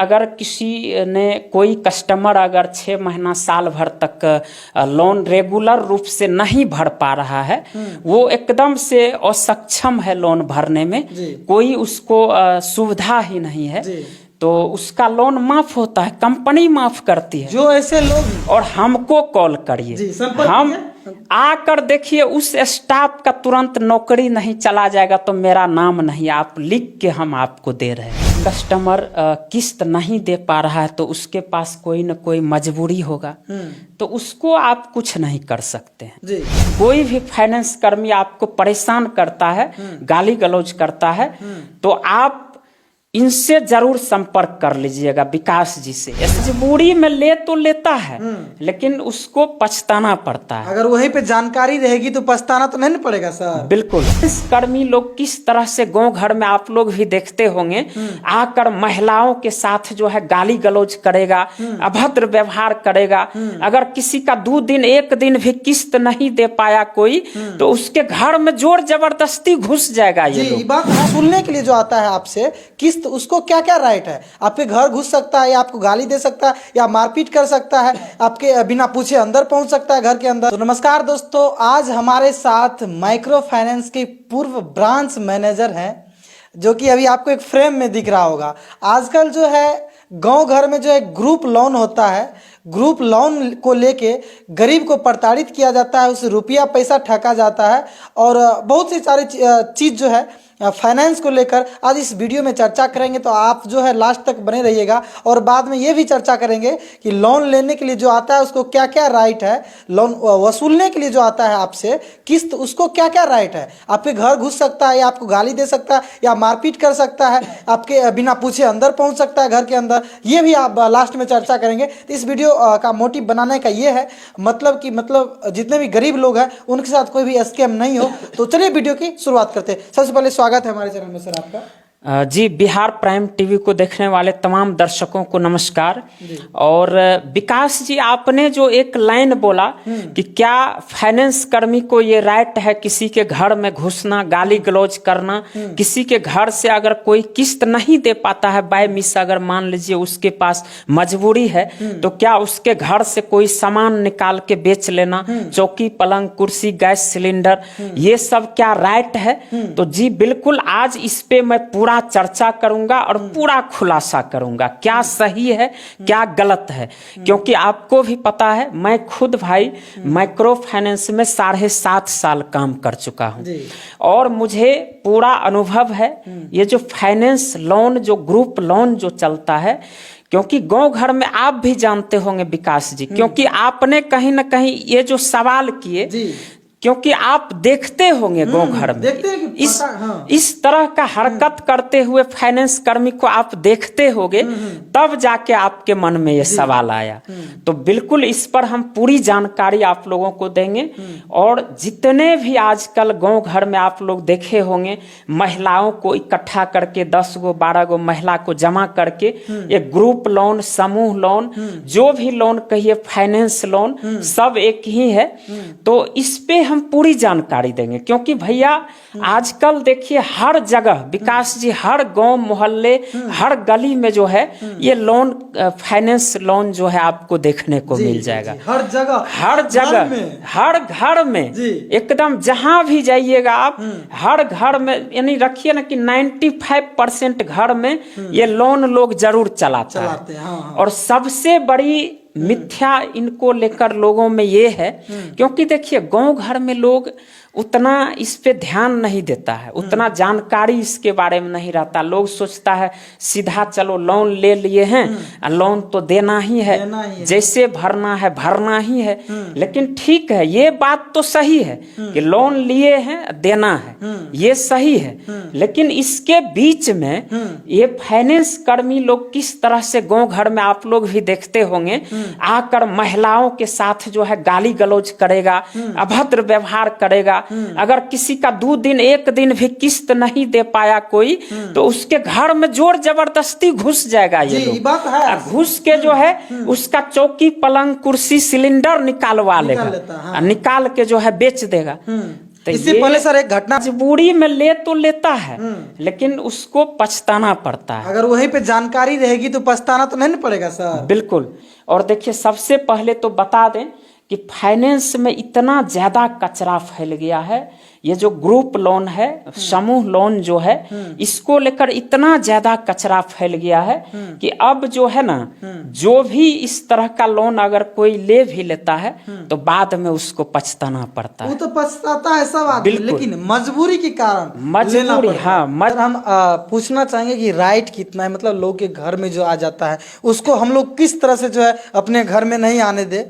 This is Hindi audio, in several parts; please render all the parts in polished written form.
अगर किसी ने कोई कस्टमर अगर 6 महीना साल भर तक लोन रेगुलर रूप से नहीं भर पा रहा है, वो एकदम से असक्षम है लोन भरने में, कोई उसको सुविधा ही नहीं है, तो उसका लोन माफ होता है, कंपनी माफ करती है। जो ऐसे लोग और हमको कॉल करिए, हम आकर देखिए, उस स्टाफ का तुरंत नौकरी नहीं चला जाएगा तो मेरा नाम नहीं, आप लिख के हम आपको दे रहे हैं। कस्टमर किस्त नहीं दे पा रहा है तो उसके पास कोई न कोई मजबूरी होगा, तो उसको आप कुछ नहीं कर सकते हैं। कोई भी फाइनेंस कर्मी आपको परेशान करता है, गाली गलौज करता है, तो आप इनसे जरूर संपर्क कर लीजिएगा, विकास जी से। मजबूरी में ले तो लेता है, लेकिन उसको पछताना पड़ता है। अगर वहीं पे जानकारी रहेगी तो पछताना तो नहीं पड़ेगा सर। बिल्कुल। इस कर्मी लोग किस तरह से गांव घर में आप लोग भी देखते होंगे, आकर महिलाओं के साथ जो है गाली गलौज करेगा, अभद्र व्यवहार करेगा। अगर किसी का 2 दिन 1 दिन भी किस्त नहीं दे पाया कोई, तो उसके घर में जोर जबरदस्ती घुस जाएगा। ये बात सुनने के लिए जो आता है आपसे किस्त, उसको क्या क्या राइट है? आपके घर घुस सकता है, या आपको गाली दे सकता है, या मारपीट कर सकता है, आपके बिना पूछे अंदर पहुंच सकता है घर के अंदर। तो नमस्कार दोस्तों, आज हमारे साथ माइक्रो फाइनेंस के पूर्व ब्रांच मैनेजर हैं, जो कि अभी आपको एक फ्रेम में दिख रहा होगा। आजकल जो है गांव घर में जो एक ग्रुप लोन होता है, ग्रुप लोन को लेके गरीब को प्रताड़ित किया जाता है, उसे रुपया पैसा ठगा जाता है, और बहुत सी सारी चीज़ जो है फाइनेंस को लेकर आज इस वीडियो में चर्चा करेंगे। तो आप जो है लास्ट तक बने रहिएगा, और बाद में ये भी चर्चा करेंगे कि लोन लेने के लिए जो आता है उसको क्या क्या राइट है, लोन वसूलने के लिए जो आता है आपसे किस्त, उसको क्या क्या राइट है। आपके घर घुस सकता है, या आपको गाली दे सकता है, या मारपीट कर सकता है, आपके बिना पूछे अंदर पहुंच सकता है घर के अंदर। ये भी आप लास्ट में चर्चा करेंगे। तो इस वीडियो का मोटिव बनाने का ये है, मतलब जितने भी गरीब लोग हैं उनके साथ कोई भी स्कैम नहीं हो। तो चलिए वीडियो की शुरुआत करते हैं। सबसे पहले स्वागत है हमारे चैनल में सर आपका। जी, बिहार प्राइम टीवी को देखने वाले तमाम दर्शकों को नमस्कार। और विकास जी, आपने जो एक लाइन बोला कि क्या फाइनेंस कर्मी को ये राइट है किसी के घर में घुसना, गाली गलौज करना, किसी के घर से अगर कोई किस्त नहीं दे पाता है, बाय मिस अगर मान लीजिए उसके पास मजबूरी है, तो क्या उसके घर से कोई सामान निकाल के बेच लेना, चौकी पलंग कुर्सी गैस सिलेंडर, ये सब क्या राइट है? तो जी बिल्कुल, आज इस पे मैं पूरा चर्चा करूंगा और पूरा खुलासा करूंगा, क्या सही है क्या गलत है। क्योंकि आपको भी पता है, मैं खुद भाई माइक्रो फाइनेंस में 7.5 साल काम कर चुका हूं, और मुझे पूरा अनुभव है। ये जो फाइनेंस लोन, जो ग्रुप लोन जो चलता है, क्योंकि गांव घर में आप भी जानते होंगे विकास जी, क्योंकि आपने कहीं ना कहीं ये जो सवाल किए, क्योंकि आप देखते होंगे गांव घर में इस तरह का हरकत करते हुए फाइनेंस कर्मी को आप देखते होंगे, तब जाके आपके मन में ये सवाल आया। तो बिल्कुल इस पर हम पूरी जानकारी आप लोगों को देंगे। और जितने भी आजकल गांव घर में आप लोग देखे होंगे, महिलाओं को इकट्ठा करके 10 गो 12 गो महिला को जमा करके एक ग्रुप लोन, समूह लोन, जो भी लोन कहिए, फाइनेंस लोन, सब एक ही है। तो इस पे हम पूरी जानकारी देंगे, क्योंकि भैया आजकल देखिए हर जगह विकास जी, हर गांव मोहल्ले, हर गली में जो है ये लोन, फाइनेंस लोन जो है आपको देखने को मिल जाएगा। हर जगह हर घर में एकदम जहां भी जाइएगा आप, हर घर में, यानी रखिए ना कि 95% घर में ये लोन लोग जरूर चलाते हैं। और सबसे बड़ी मिथ्या इनको लेकर लोगों में ये है, क्योंकि देखिए गांव घर में लोग उतना इस पे ध्यान नहीं देता है, उतना जानकारी इसके बारे में नहीं रहता। लोग सोचता है सीधा चलो लोन ले लिए हैं, लोन तो देना ही है, जैसे भरना है भरना ही है। लेकिन ठीक है, ये बात तो सही है कि लोन लिए हैं, देना है, ये सही है। लेकिन इसके बीच में ये फाइनेंस कर्मी लोग किस तरह से गांव घर में आप लोग भी देखते होंगे, आकर महिलाओं के साथ जो है गाली गलौज करेगा, अभद्र व्यवहार करेगा। अगर किसी का 2 दिन 1 दिन भी किस्त नहीं दे पाया कोई, तो उसके घर में जोर जबरदस्ती घुस जाएगा। ये लोग घुस के जो है उसका चौकी पलंग कुर्सी सिलेंडर निकालवा लेगा, निकाल के जो है बेच देगा। तो इससे ये पहले सर एक घटना, मजबूरी में ले तो लेता है, लेकिन उसको पछताना पड़ता है। अगर वहीं पे जानकारी रहेगी तो पछताना तो नहीं पड़ेगा सर। बिल्कुल। और देखिए, सबसे पहले तो बता दें कि फाइनेंस में इतना ज़्यादा कचरा फैल गया है। ये जो ग्रुप लोन है, समूह लोन जो है, इसको लेकर इतना ज़्यादा कचरा फैल गया है कि अब जो है ना, जो भी इस तरह का लोन अगर कोई ले भी लेता है तो बाद में उसको पछताना पड़ता वो है। तो पछताता है सब आदमी, लेकिन मजबूरी के कारण लेना मजबूरी, पड़ता है। हाँ। सर हम पूछना चाहेंगे कि राइट कितना है, मतलब लोग के घर में जो आ जाता है उसको हम लोग किस तरह से जो है अपने घर में नहीं आने दे।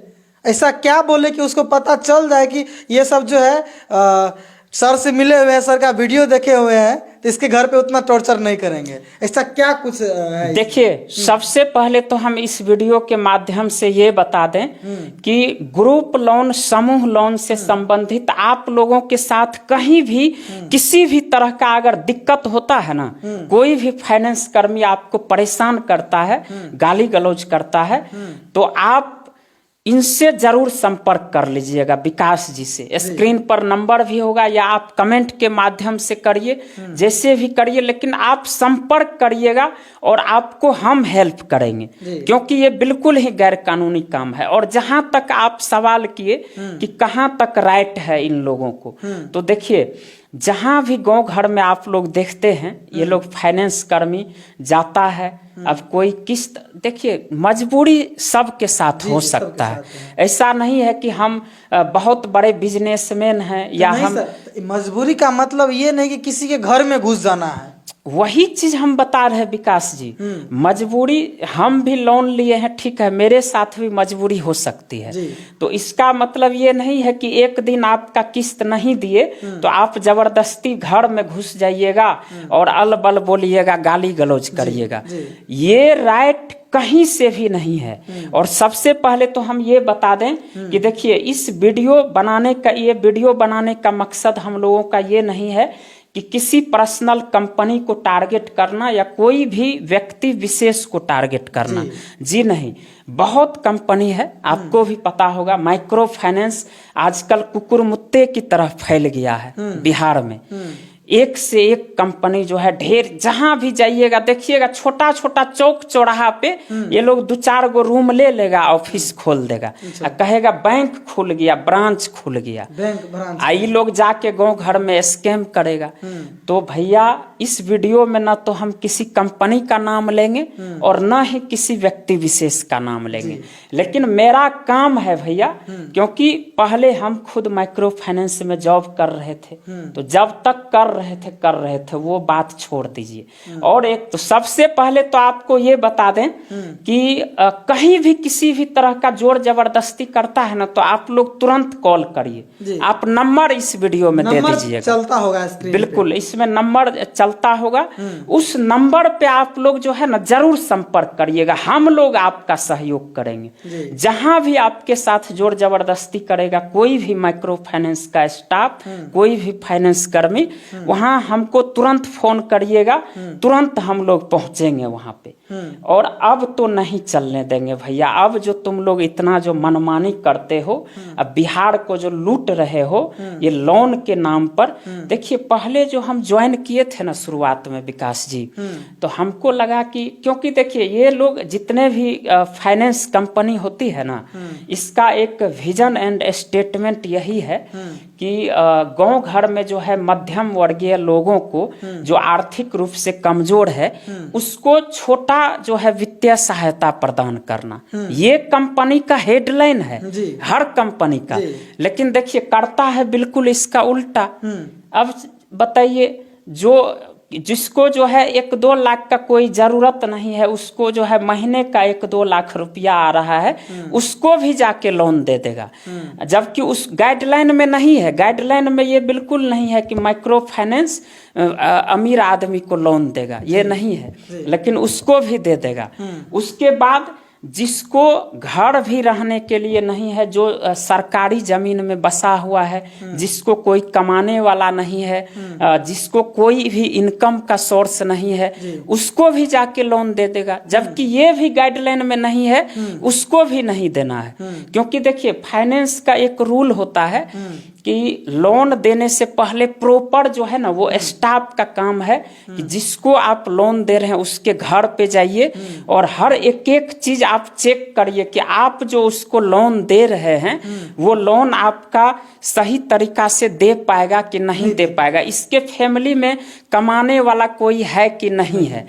ऐसा क्या बोले कि उसको पता चल जाए कि ये सब जो है सर से मिले हुए हैं, सर का वीडियो देखे हुए हैं, तो इसके घर पे उतना टॉर्चर नहीं करेंगे। ऐसा क्या कुछ है? देखिए, सबसे पहले तो हम इस वीडियो के माध्यम से ये बता दें कि ग्रुप लोन, समूह लोन से संबंधित आप लोगों के साथ कहीं भी किसी भी तरह का अगर दिक्कत होता है ना, कोई भी फाइनेंस कर्मी आपको परेशान करता है, गाली गलौज करता है, तो आप इनसे जरूर संपर्क कर लीजिएगा, विकास जी से। स्क्रीन पर नंबर भी होगा, या आप कमेंट के माध्यम से करिए, जैसे भी करिए, लेकिन आप संपर्क करिएगा और आपको हम हेल्प करेंगे, क्योंकि ये बिल्कुल ही गैर कानूनी काम है। और जहां तक आप सवाल किए कि कहां तक राइट है इन लोगों को, तो देखिए, जहां भी गांव घर में आप लोग देखते हैं ये लोग फाइनेंस कर्मी जाता है, अब कोई किस्त, देखिए मजबूरी सबके साथ हो सकता है। ऐसा नहीं है कि हम बहुत बड़े बिजनेसमैन हैं या नहीं हम सर, मजबूरी का मतलब ये नहीं कि किसी के घर में घुस जाना है। वही चीज हम बता रहे हैं विकास जी। मजबूरी, हम भी लोन लिए हैं, ठीक है, मेरे साथ भी मजबूरी हो सकती है। तो इसका मतलब ये नहीं है कि एक दिन आपका किस्त नहीं दिए तो आप जबरदस्ती घर में घुस जाइएगा और अलबल बोलिएगा, गाली गलौज करिएगा। ये राइट कहीं से भी नहीं है। और सबसे पहले तो हम ये बता दें कि देखिए, इस वीडियो बनाने का मकसद हम लोगों का ये नहीं है कि किसी पर्सनल कंपनी को टारगेट करना या कोई भी व्यक्ति विशेष को टारगेट करना, जी नहीं। बहुत कंपनी है, आपको भी पता होगा, माइक्रो फाइनेंस आजकल कुकुर मुत्ते की तरह फैल गया है बिहार में। एक से एक कंपनी जो है, ढेर, जहां भी जाइएगा देखिएगा, छोटा छोटा चौक चौराहा पे ये लोग 2-4 गो रूम ले लेगा, ऑफिस खोल देगा, कहेगा बैंक खुल गया, ब्रांच खुल गया, आई लोग जाके गांव घर में स्कैम करेगा। तो भैया, इस वीडियो में ना तो हम किसी कंपनी का नाम लेंगे और ना ही किसी व्यक्ति विशेष का नाम लेंगे, लेकिन मेरा काम है भैया, क्योंकि पहले हम खुद माइक्रो फाइनेंस में जॉब कर रहे थे, तो जब तक कर रहे थे वो बात छोड़ दीजिए। और एक तो सबसे पहले तो आपको ये बता दें कि कहीं भी किसी भी तरह का जोर जबरदस्ती करता है ना, तो आप लोग तुरंत कॉल करिए। आप नंबर इस वीडियो में दे दीजिएगा, चलता होगा स्क्रीन बिल्कुल, इसमें नंबर चलता होगा, उस नंबर पे आप लोग जो है ना जरूर संपर्क करिएगा, हम लोग आपका सहयोग करेंगे। जहां भी आपके साथ जोर जबरदस्ती करेगा कोई भी माइक्रो फाइनेंस का स्टाफ, कोई भी फाइनेंस कर्मी, वहां हमको तुरंत फोन करिएगा, तुरंत हम लोग पहुंचेंगे वहां पे। और अब तो नहीं चलने देंगे भैया। अब जो तुम लोग इतना जो मनमानी करते हो, अब बिहार को जो लूट रहे हो ये लोन के नाम पर, देखिए पहले जो हम ज्वाइन किए थे ना शुरुआत में विकास जी, तो हमको लगा कि, क्योंकि देखिए ये लोग जितने भी फाइनेंस कंपनी होती है ना, इसका एक विजन एंड स्टेटमेंट यही है कि गांव घर में जो है मध्यम वर्गीय लोगों को, जो आर्थिक रूप से कमजोर है, उसको छोटा जो है वित्तीय सहायता प्रदान करना। ये कंपनी का हेडलाइन है हर कंपनी का, लेकिन देखिए करता है बिल्कुल इसका उल्टा। अब बताइए, जिसको जो है 1-2 लाख का कोई जरूरत नहीं है, उसको जो है महीने का 1-2 लाख रुपया आ रहा है, उसको भी जाके लोन दे देगा, जबकि उस गाइडलाइन में नहीं है। गाइडलाइन में ये बिल्कुल नहीं है कि माइक्रो फाइनेंस अमीर आदमी को लोन देगा, ये नहीं है, लेकिन उसको भी दे देगा। उसके बाद जिसको घर भी रहने के लिए नहीं है, जो सरकारी जमीन में बसा हुआ है, जिसको कोई कमाने वाला नहीं है, जिसको कोई भी इनकम का सोर्स नहीं है, उसको भी जाके लोन दे देगा, जबकि ये भी गाइडलाइन में नहीं है, उसको भी नहीं देना है। क्योंकि देखिए फाइनेंस का एक रूल होता है कि लोन देने से पहले प्रॉपर जो है ना वो स्टाफ का काम है कि जिसको आप लोन दे रहे हैं उसके घर पे जाइए और हर एक एक चीज आप चेक करिए कि आप जो उसको लोन दे रहे हैं वो लोन आपका सही तरीका से दे पाएगा कि नहीं दे पाएगा, इसके फैमिली में कमाने वाला कोई है कि नहीं है।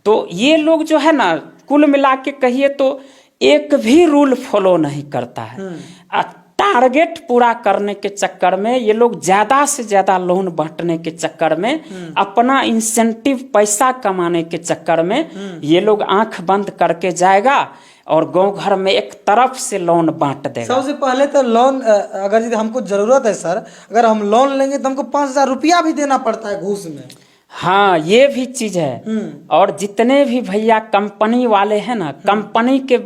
तो ये लोग जो है ना कुल मिला के कहिए तो एक भी रूल फॉलो नहीं करता है। टारगेट पूरा करने के चक्कर में ये लोग ज्यादा से ज्यादा लोन बांटने के चक्कर में, अपना इंसेंटिव पैसा कमाने के चक्कर में ये लोग आंख बंद करके जाएगा और गांव घर में एक तरफ से लोन बांट देगा। सबसे पहले तो लोन अगर यदि हमको जरूरत है सर, अगर हम लोन लेंगे तो हमको 5,000 रुपया भी देना पड़ता है घूस में। हाँ, ये भी चीज है। और जितने भी भैया कंपनी वाले हैं ना, कंपनी के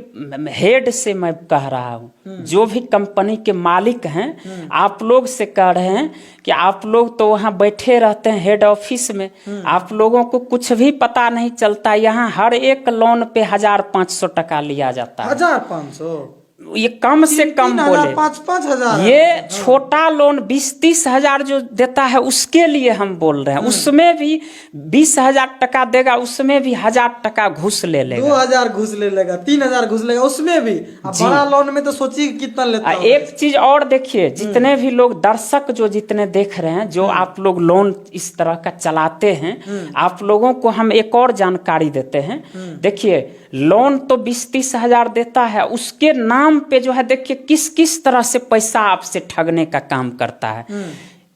हेड से मैं कह रहा हूँ, जो भी कंपनी के मालिक हैं, आप लोग से कह रहे हैं कि आप लोग तो वहाँ बैठे रहते हैं हेड ऑफिस में, आप लोगों को कुछ भी पता नहीं चलता। यहाँ हर एक लोन पे 1,500 टका लिया जाता है। 1,500 ये कम से कम बोले, 5,000 ये छोटा लोन 20-30 हजार जो देता है उसके लिए हम बोल रहे हैं। उसमें भी 20,000 टका देगा, उसमें भी 1,000 टका घूस ले लेगा, 2,000 घूस ले लेगा, 3,000 घूस लेगा उसमें भी। बड़ा लोन में तो सोचिए कितना लेता है। एक चीज और देखिए, जितने भी लोग दर्शक जो जितने देख रहे हैं, जो आप लोग लोन इस तरह का चलाते हैं, आप लोगों को हम एक और जानकारी देते हैं। देखिए, लोन तो 20-30 हजार देता है, उसके नाम पे जो है देखिए किस किस तरह से पैसा आपसे ठगने का काम करता है।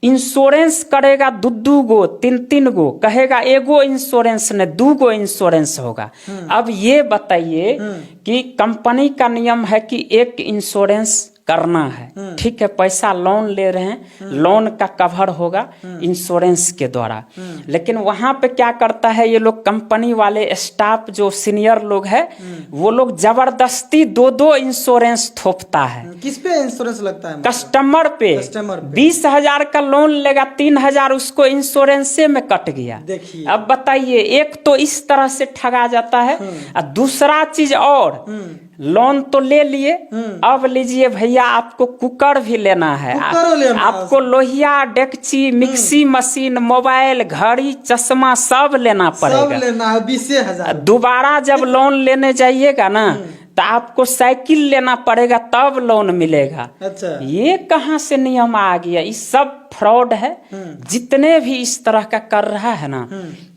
इंश्योरेंस करेगा 2 गो 3 गो, कहेगा एगो इंश्योरेंस ने 2 गो इंश्योरेंस होगा। अब ये बताइए कि कंपनी का नियम है कि एक इंश्योरेंस करना है, ठीक है, पैसा लोन ले रहे हैं, लोन का कवर होगा इंश्योरेंस के द्वारा। लेकिन वहां पे क्या करता है ये लोग, कंपनी वाले स्टाफ जो सीनियर लोग है, वो लोग जबरदस्ती 2 इंश्योरेंस थोपता है। किस पे इंश्योरेंस लगता है? कस्टमर पे। 20,000 का लोन लेगा, 3,000 उसको इंश्योरेंस में कट गया। देखिए, अब बताइए, एक तो इस तरह से ठगा जाता है, और दूसरा चीज और, लोन तो ले लिए, अब लीजिए भैया आपको कुकर भी लेना है, आपको लोहिया, डेकची, मिक्सी मशीन, मोबाइल, घड़ी, चश्मा सब लेना पड़ेगा, सब लेना है 20,000। दोबारा जब लोन लेने जाइएगा ना तो आपको साइकिल लेना पड़ेगा तब लोन मिलेगा। अच्छा, ये कहाँ से नियम आ गया? ये सब फ्रॉड है। जितने भी इस तरह का कर रहा है ना,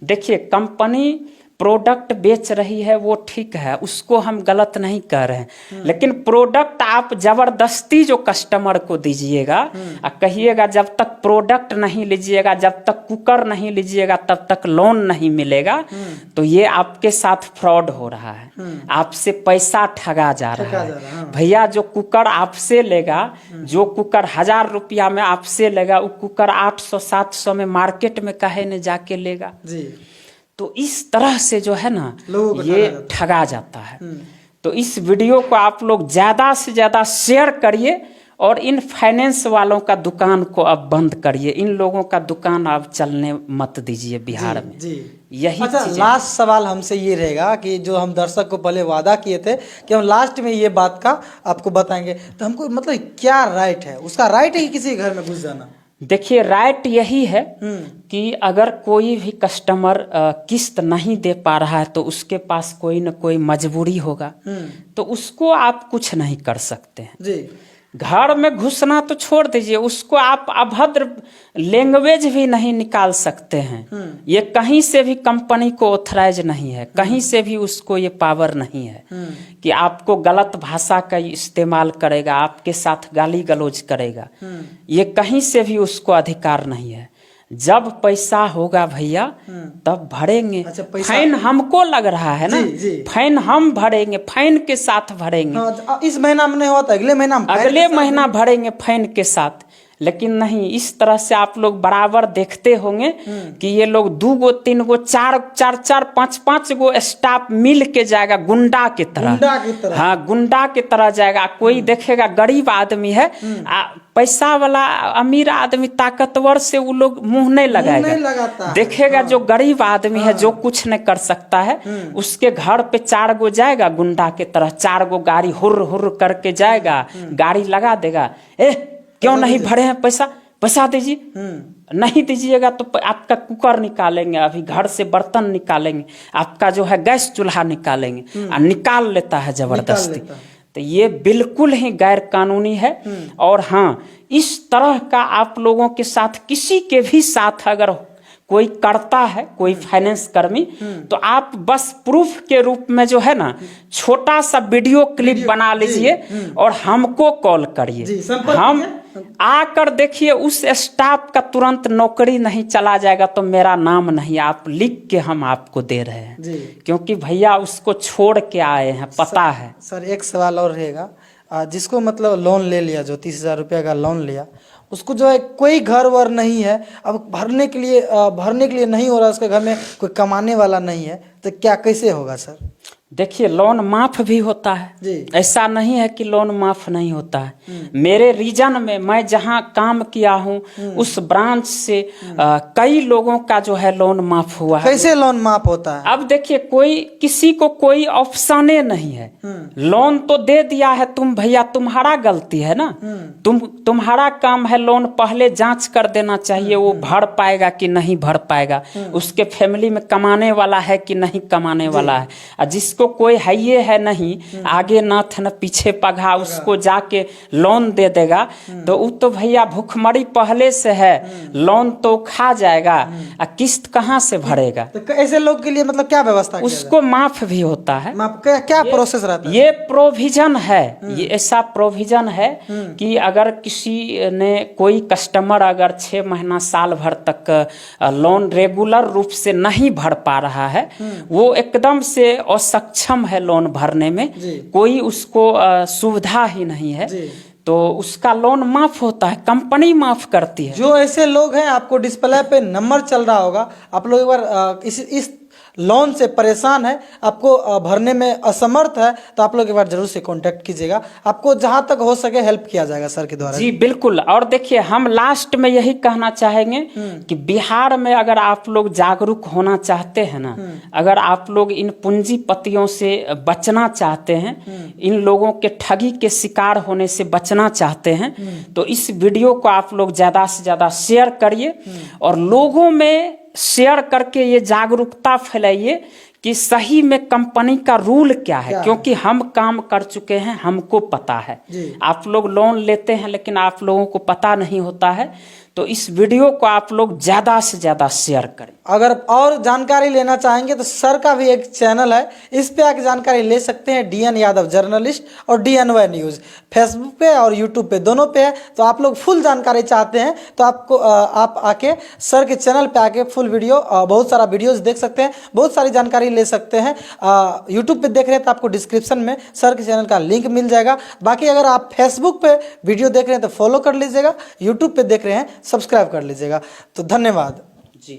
देखिए कंपनी प्रोडक्ट बेच रही है वो ठीक है, उसको हम गलत नहीं कह रहे हैं, लेकिन प्रोडक्ट आप जबरदस्ती जो कस्टमर को दीजिएगा और कहिएगा जब तक प्रोडक्ट नहीं लीजिएगा, जब तक कुकर नहीं लीजिएगा तब तक लोन नहीं मिलेगा, तो ये आपके साथ फ्रॉड हो रहा है, आपसे पैसा ठगा जा रहा है। भैया जो कुकर आपसे लेगा, जो कुकर 1,000 रुपया में आपसे लेगा, वो कुकर 800-700 में मार्केट में काहे ने जाके लेगा जी। तो इस तरह से जो है ना ये ठगा जाता है। तो इस वीडियो को आप लोग ज्यादा से ज्यादा शेयर करिए और इन फाइनेंस वालों का दुकान को अब बंद करिए, इन लोगों का दुकान अब चलने मत दीजिए बिहार में जी। यही अच्छा, लास्ट सवाल हमसे ये रहेगा कि जो हम दर्शक को पहले वादा किए थे कि हम लास्ट में ये बात का आपको बताएंगे, तो हमको मतलब क्या राइट है, उसका राइट है कि किसी घर में घुस जाना? देखिए, राइट यही है कि अगर कोई भी कस्टमर किस्त नहीं दे पा रहा है तो उसके पास कोई न कोई मजबूरी होगा, तो उसको आप कुछ नहीं कर सकते हैं जी। घर में घुसना तो छोड़ दीजिए, उसको आप अभद्र लैंग्वेज भी नहीं निकाल सकते हैं। ये कहीं से भी कंपनी को ऑथराइज नहीं है, कहीं से भी उसको ये पावर नहीं है कि आपको गलत भाषा का इस्तेमाल करेगा, आपके साथ गाली गलौज करेगा, ये कहीं से भी उसको अधिकार नहीं है। जब पैसा होगा भैया तब भरेंगे। अच्छा, फाइन हमको लग रहा है ना, फाइन हम भरेंगे, फाइन के साथ भरेंगे। हाँ, इस महीना में नहीं होता, अगले महीना भरेंगे फाइन के साथ। लेकिन नहीं, इस तरह से आप लोग बराबर देखते होंगे कि ये लोग 2 गो 3 गो 4 5 गो स्टाफ मिल के जाएगा गुंडा की तरह। हाँ, गुंडा की तरह जाएगा। कोई देखेगा गरीब आदमी है, पैसा वाला अमीर आदमी ताकतवर से वो लोग मुंह नहीं लगाएगा, देखेगा जो गरीब आदमी है जो कुछ नहीं कर सकता है, उसके घर पे 4 गो जाएगा गुंडा की तरह, 4 गो गाड़ी हुर्र हुर्र करके जाएगा, गाड़ी लगा देगा, क्यों नहीं भरे हैं पैसा दीजिए। नहीं दीजिएगा तो आपका कुकर निकालेंगे, अभी घर से बर्तन निकालेंगे, आपका जो है गैस चूल्हा निकालेंगे, और निकाल लेता है जबरदस्ती। तो ये बिल्कुल ही गैर कानूनी है। और हाँ, इस तरह का आप लोगों के साथ, किसी के भी साथ अगर कोई करता है, कोई फाइनेंस कर्मी, तो आप बस प्रूफ के रूप में जो है ना छोटा सा वीडियो क्लिप बना लीजिए और हमको कॉल करिए। हम आकर देखिए, उस स्टाफ का तुरंत नौकरी नहीं चला जाएगा तो मेरा नाम नहीं, आप लिख के हम आपको दे रहे हैं जी। क्योंकि भैया उसको छोड़ के आए हैं, पता है। सर एक सवाल और रहेगा, जिसको मतलब लोन ले लिया, जो 30,000 रुपया का लोन लिया, उसको जो है कोई घर वर नहीं है, अब भरने के लिए नहीं हो रहा, उसके घर में कोई कमाने वाला नहीं है, तो क्या कैसे होगा सर? देखिए, लोन माफ भी होता है जी। ऐसा नहीं है कि लोन माफ नहीं होता है। मेरे रीजन में मैं जहां काम किया हूं, उस ब्रांच से कई लोगों का जो है लोन माफ हुआ है। कैसे लोन माफ होता है? अब देखिए, किसी को कोई ऑप्शन नहीं है। लोन तो दे दिया है, तुम भैया तुम्हारा गलती है ना, तुम्हारा काम है लोन पहले जांच कर देना चाहिए, वो भर पाएगा कि नहीं भर पाएगा, उसके फैमिली में कमाने वाला है कि नहीं कमाने वाला है। और जिसको कोई है ये है नहीं, आगे नाथ न पीछे पगा, उसको जाके लोन दे देगा, तो वो तो भैया भूखमरी पहले से है, लोन तो खा जाएगा, किस्त कहाँ से भरेगा। तो ऐसे लोग के लिए मतलब क्या व्यवस्था? उसको माफ भी होता है। क्या प्रोसेस रहता है? ये प्रोविजन है, ये ऐसा प्रोविजन है कि अगर किसी ने, कोई कस्टमर अगर 6 महीना साल भर तक लोन रेगुलर रूप से नहीं भर पा रहा है, वो एकदम से असक्षम है लोन भरने में, कोई उसको सुविधा ही नहीं है, तो उसका लोन माफ होता है, कंपनी माफ करती है। जो ऐसे लोग हैं, आपको डिस्प्ले पे नंबर चल रहा होगा, आप लोग एक बार इस लोन से परेशान है, आपको भरने में असमर्थ है, तो आप लोग एक बार जरूर से कांटेक्ट कीजिएगा, आपको जहां तक हो सके हेल्प किया जाएगा सर के द्वारा। जी बिल्कुल। और देखिए, हम लास्ट में यही कहना चाहेंगे कि बिहार में अगर आप लोग जागरूक होना चाहते हैं ना, अगर आप लोग इन पूंजीपतियों से बचना चाहते हैं, इन लोगों के ठगी के शिकार होने से बचना चाहते हैं, तो इस वीडियो को आप लोग ज्यादा से ज्यादा शेयर करिए और लोगों में शेयर करके ये जागरूकता फैलाइए कि सही में कंपनी का रूल क्या है, क्योंकि हम काम कर चुके हैं, हमको पता है। आप लोग लोन लेते हैं लेकिन आप लोगों को पता नहीं होता है, तो इस वीडियो को आप लोग ज्यादा से ज्यादा शेयर करें। अगर और जानकारी लेना चाहेंगे तो सर का भी एक चैनल है, इस पे आके जानकारी ले सकते हैं, DN यादव जर्नलिस्ट और DNY न्यूज़, फेसबुक पे और यूट्यूब पे दोनों पे है। तो आप लोग फुल जानकारी चाहते हैं तो आपको आप आके सर के चैनल पे आके फुल वीडियो, बहुत सारा वीडियोस देख सकते हैं, बहुत सारी जानकारी ले सकते हैं। यूट्यूब पे देख रहे हैं तो आपको डिस्क्रिप्शन में सर के चैनल का लिंक मिल जाएगा। बाकी अगर आप फेसबुक पे वीडियो देख रहे हैं तो फॉलो कर लीजिएगा, यूट्यूब पे देख रहे हैं सब्सक्राइब कर लीजिएगा। तो धन्यवाद जी।